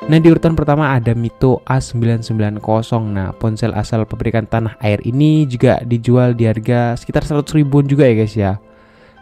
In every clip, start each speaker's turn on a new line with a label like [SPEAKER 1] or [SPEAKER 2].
[SPEAKER 1] Nah, di urutan pertama ada Mito A990. Nah, ponsel asal pabrikan tanah air ini juga dijual di harga sekitar 100 ribuan juga ya guys ya.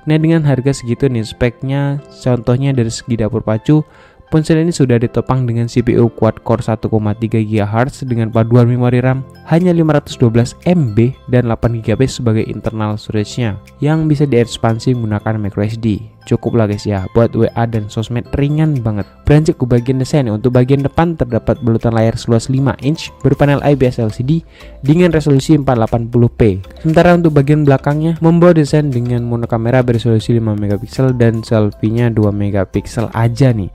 [SPEAKER 1] Nah, dengan harga segitu nih speknya, contohnya dari segi dapur pacu, ponsel ini sudah ditopang dengan CPU quad-core 1,3 GHz dengan paduan memori RAM hanya 512 MB dan 8 GB sebagai internal storage-nya yang bisa diekspansi menggunakan microSD. Cukup lah guys ya, buat WA dan sosmed ringan banget. Beranjak ke bagian desain, untuk bagian depan terdapat balutan layar seluas 5 inch berpanel IPS LCD dengan resolusi 480p. Sementara untuk bagian belakangnya membawa desain dengan monokamera beresolusi 5 megapiksel dan selfie-nya 2 megapiksel aja nih.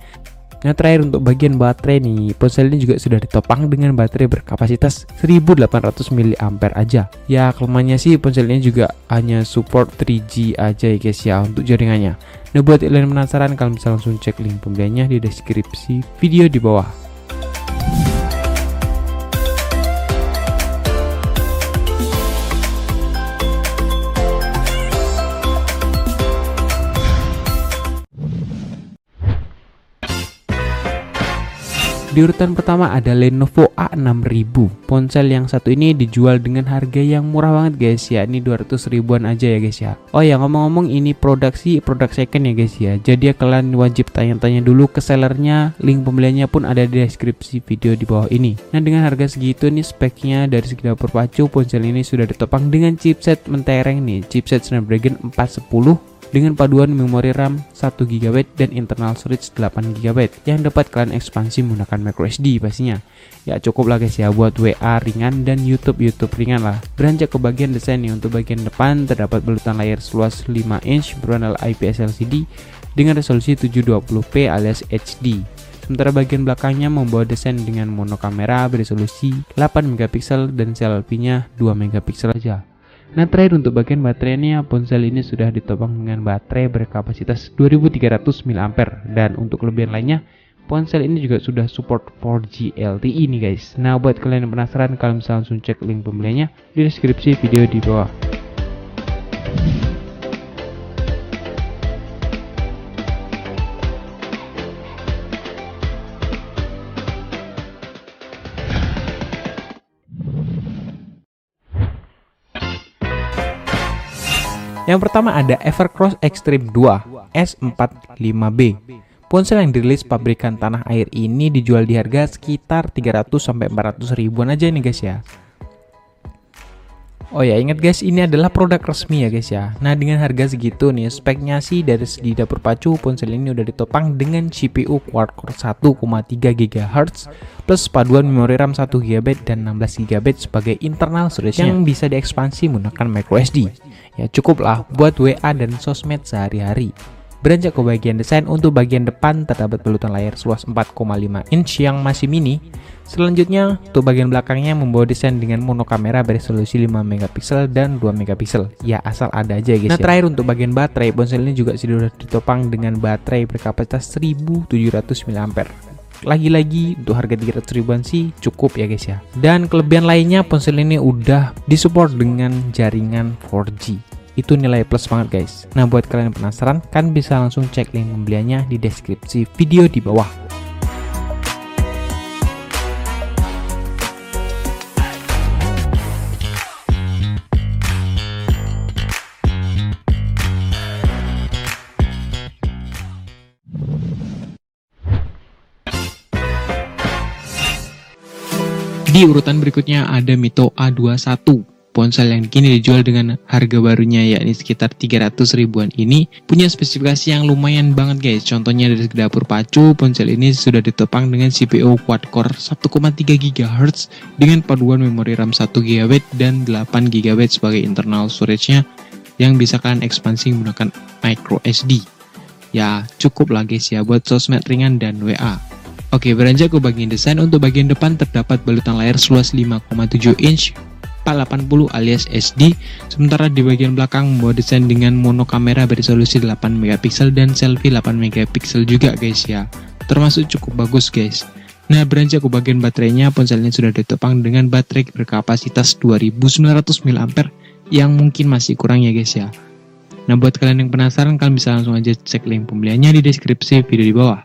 [SPEAKER 1] Nah, terakhir untuk bagian baterai nih, ponsel ini juga sudah ditopang dengan baterai berkapasitas 1800 mAh aja. Ya, kelemahannya sih ponsel ini juga hanya support 3G aja ya guys ya untuk jaringannya. Nah, buat kalian penasaran, kalian bisa langsung cek link pembeliannya di deskripsi video di bawah. Di urutan pertama ada Lenovo A6000. Ponsel yang satu ini dijual dengan harga yang murah banget guys ya. Ini 200 ribuan aja ya guys ya. Oh ya, ngomong-ngomong ini produk second ya guys ya. Jadi ya kalian wajib tanya-tanya dulu ke sellernya. Link pembeliannya pun ada di deskripsi video di bawah ini. Nah, dengan harga segitu nih, speknya dari segi dapur pacu, ponsel ini sudah ditopang dengan chipset mentereng nih, chipset Snapdragon 410 dengan paduan memori RAM 1 GB dan internal storage 8 GB yang dapat kalian ekspansi menggunakan microSD pastinya. Ya, cukup lah guys ya buat WA ringan dan YouTube ringan lah. Beranjak ke bagian desain nih, untuk bagian depan terdapat balutan layar seluas 5 inch berpanel IPS LCD dengan resolusi 720p alias HD. Sementara bagian belakangnya membawa desain dengan monokamera beresolusi 8 megapiksel dan selfie-nya 2 megapiksel aja. Nah, terakhir untuk bagian baterainya, ponsel ini sudah ditopang dengan baterai berkapasitas 2300 mAh dan untuk kelebihan lainnya, ponsel ini juga sudah support 4G LTE nih guys. Nah, buat kalian yang penasaran, kalian bisa langsung cek link pembeliannya di deskripsi video di bawah. Yang pertama ada Evercross Extreme 2 S45B. Ponsel yang dirilis pabrikan tanah air ini dijual di harga sekitar 300-400 ribuan aja nih guys ya. Oh ya, ingat guys, ini adalah produk resmi ya guys ya. Nah, dengan harga segitu nih, speknya sih dari segi dapur pacu, ponsel ini udah ditopang dengan CPU quad-core 1,3 GHz plus paduan memori RAM 1 GB dan 16 GB sebagai internal storage yang bisa diekspansi menggunakan microSD. Ya, cukup lah buat WA dan sosmed sehari-hari. Beranjak ke bagian desain, untuk bagian depan terdapat balutan layar seluas 4,5 inch yang masih mini. Selanjutnya, untuk bagian belakangnya membawa desain dengan monokamera beresolusi 5 megapiksel dan 2 megapiksel. Ya, asal ada aja guys. Nah, terakhir untuk bagian baterai, ponsel ini juga sudah ditopang dengan baterai berkapasitas 1700 mAh. Lagi-lagi untuk harga 300 ribuan sih cukup ya guys ya. Dan kelebihan lainnya, ponsel ini udah disupport dengan jaringan 4G. Itu nilai plus banget guys. Nah, buat kalian yang penasaran, kan bisa langsung cek link pembeliannya di deskripsi video di bawah. Di urutan berikutnya ada Mito A21. Ponsel yang kini dijual dengan harga barunya yakni sekitar 300 ribuan ini punya spesifikasi yang lumayan banget guys. Contohnya dari dapur pacu, ponsel ini sudah ditopang dengan CPU quad-core 1,3 GHz dengan paduan memori RAM 1 GB dan 8 GB sebagai internal storage-nya yang bisa kalian ekspansi menggunakan microSD. Ya, cukup lah guys ya buat sosmed ringan dan WA. Oke, beranjak ke bagian desain, untuk bagian depan terdapat balutan layar seluas 5,7 inch 480 alias SD, sementara di bagian belakang membawa desain dengan monokamera beresolusi 8 megapiksel dan selfie 8 megapiksel juga guys ya. Termasuk cukup bagus guys. Nah, beranjak ke bagian baterainya, ponselnya sudah ditopang dengan baterai berkapasitas 2900 mAh yang mungkin masih kurang ya guys ya. Nah, buat kalian yang penasaran, kalian bisa langsung aja cek link pembeliannya di deskripsi video di bawah.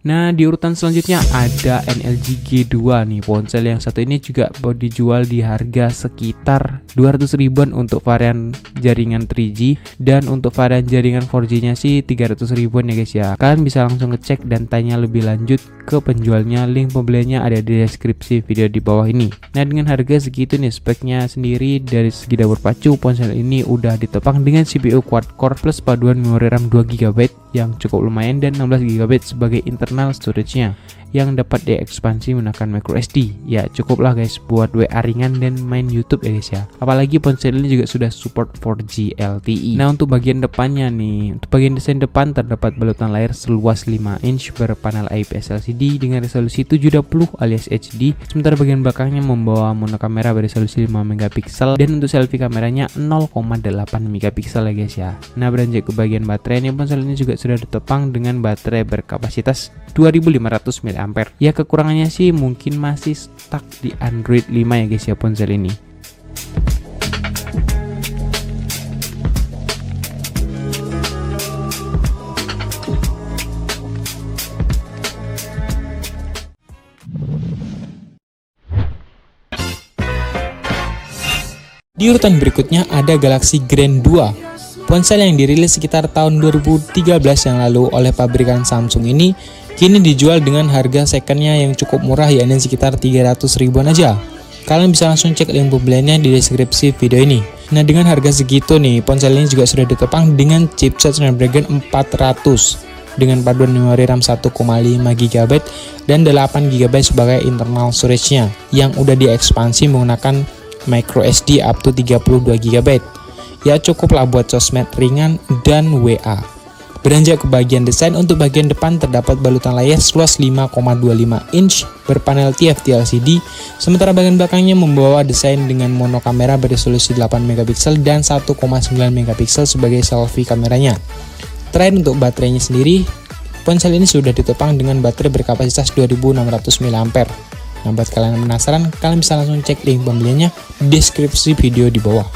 [SPEAKER 1] Nah, di urutan selanjutnya ada NLG G2 nih. Ponsel yang satu ini juga dijual di harga sekitar 200 ribuan untuk varian jaringan 3G, dan untuk varian jaringan 4G-nya sih 300 ribuan ya guys ya. Kalian bisa langsung ngecek dan tanya lebih lanjut ke penjualnya. Link pembeliannya ada di deskripsi video di bawah ini. Nah, dengan harga segitu nih, speknya sendiri dari segi dapur pacu, ponsel ini udah ditopang dengan CPU quad-core plus paduan memori RAM 2GB yang cukup lumayan dan 16GB sebagai internal storage-nya yang dapat diekspansi menggunakan microSD. Ya cukuplah guys buat WA ringan dan main YouTube ya guys ya. Apalagi ponsel ini juga sudah support 4G LTE. Nah, untuk bagian depannya nih, untuk bagian desain depan terdapat balutan layar seluas 5 inch berpanel IPS LCD dengan resolusi 720 alias HD. Sementara bagian belakangnya membawa monokamera beresolusi 5 megapiksel dan untuk selfie kameranya 0,8 megapiksel ya guys ya. Nah, beranjak ke bagian baterai nih, ponsel ini juga sudah ditopang dengan baterai berkapasitas 2500 mAh. Ya kekurangannya sih mungkin masih stuck di Android 5 ya guys ya ponsel ini.
[SPEAKER 2] Di urutan berikutnya ada Galaxy Grand 2. Ponsel yang dirilis sekitar tahun 2013 yang lalu oleh pabrikan Samsung ini kini dijual dengan harga secondnya yang cukup murah, yakni sekitar 300 ribuan aja. Kalian bisa langsung cek link pembeliannya di deskripsi video ini. Nah, dengan harga segitu nih, ponsel ini juga sudah ditopang dengan chipset Snapdragon 400 dengan paduan memori RAM 1,5GB dan 8GB sebagai internal storage-nya yang udah diekspansi menggunakan microSD up to 32GB. Ya cukuplah buat sosmed ringan dan WA. Beranjak ke bagian desain, untuk bagian depan terdapat balutan layar seluas 5,25 inch berpanel TFT LCD, sementara bagian belakangnya membawa desain dengan monokamera beresolusi 8 megapiksel dan 1,9 megapiksel sebagai selfie kameranya. Terakhir untuk baterainya sendiri, ponsel ini sudah ditopang dengan baterai berkapasitas 2600 mAh. Nah, buat kalian yang penasaran, kalian bisa langsung cek link pembeliannya di deskripsi video di bawah.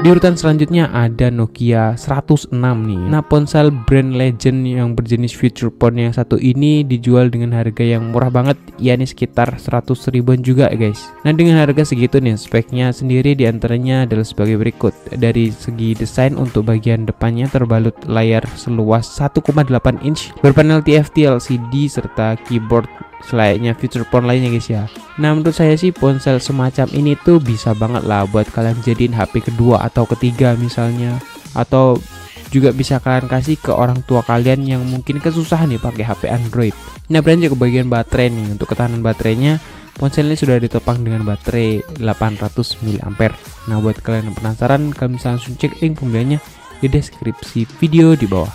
[SPEAKER 1] Di urutan selanjutnya ada Nokia 106 nih. Nah, ponsel brand legend yang berjenis feature phone yang satu ini dijual dengan harga yang murah banget, yakni sekitar 100 ribuan juga guys. Nah, dengan harga segitu nih, speknya sendiri diantaranya adalah sebagai berikut. Dari segi desain, untuk bagian depannya terbalut layar seluas 1,8 inch berpanel TFT LCD serta keyboard selayaknya feature phone lainnya guys ya. Nah, menurut saya sih ponsel semacam ini tuh bisa banget lah buat kalian jadiin HP kedua atau ketiga misalnya, atau juga bisa kalian kasih ke orang tua kalian yang mungkin kesusahan nih pakai HP Android. Nah, beranjak ke bagian baterai nih, untuk ketahanan baterainya ponsel ini sudah ditopang dengan baterai 800 mAh. Nah, buat kalian yang penasaran, kalian bisa langsung cek link pembeliannya di deskripsi video di bawah.